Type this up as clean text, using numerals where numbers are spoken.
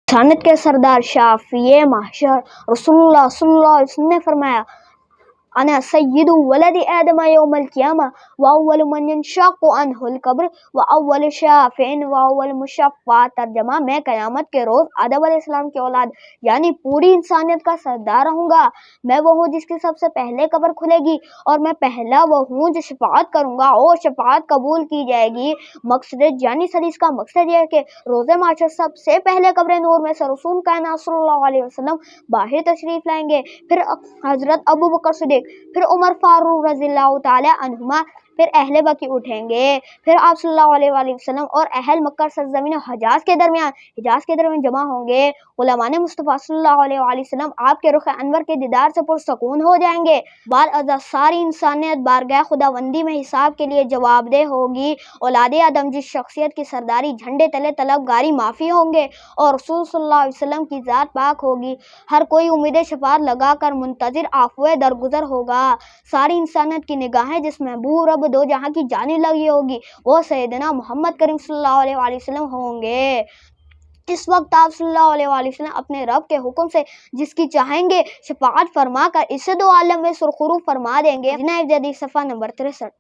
इंसानियत के सरदार शाफिए महशर रसूलुल्लाह सल्लल्लाहु अलैहि वसल्लम ने फरमाया, अना सय्यिदु वलदी आदम यौमल क़ियामा व अव्वलु मन यंशक़्क़ु अन्हुल क़ब्र व अव्वलु शाफ़िइन व अव्वलु मुशफ़्फ़ा। तर्जमा, मैं क़यामत के रोज़ आदम अलैहिस्सलाम की औलाद यानी पूरी इंसानियत का सरदार रहूँगा। मैं वो हूँ जिसकी सबसे पहले कब्र खुलेगी और मैं पहला वो हूँ जो शफ़ाअत करूँगा और शफ़ाअत कबूल की जाएगी। मकसद यानी हदीस का मकसद यह है कि रोज़े माशर सबसे पहले कब्र नूर में से रसूल कायनात सल्लल्लाहु अलैहि वसल्लम बाहर तशरीफ़ लाएंगे, फिर हज़रत अबू बकर सिद्दीक़, फिर उमर फारूक रज़ियल्लाहु ताला अन्हुमा, फिर अहले बकी उठेंगे, फिर आप सल्लल्लाहु अलैहि वसल्लम और अहल मक्का सरज़मीन हिजाज़ के दरमियान जमा होंगे। उलमा ने मुस्तफ़ा सल्लल्लाहु अलैहि वसल्लम आपके रुख अनवर के दीदार से पुरसकून हो जाएंगे। बाद अज़ा सारी इंसानियत बारगाह खुदावंदी में हिसाब के लिए जवाबदेह होगी। औलादे आदम जिस शख्सियत की सरदारी झंडे तले तलबगारी माफ़ी होंगे और रसूल सल्लल्लाहु अलैहि वसल्लम की ज़ात पाक होगी। हर कोई उम्मीद शफ़ाअत लगा कर मुंतज़िर आफ़ुए दरगुजर होगा। सारी इंसानियत की निगाहें जिस महबूब रब दो जहाँ की जानिब लगी होगी वो सैयदना मोहम्मद करीम सल्लल्लाहु अलैहि वसल्लम होंगे। इस वक्त आप सल्लल्लाहु अलैहि वसल्लम अपने रब के हुक्म से जिसकी चाहेंगे शफ़ाअत फरमा कर इसे दो आलम में सुरखरू फरमा देंगे। सफ़ा नंबर 63।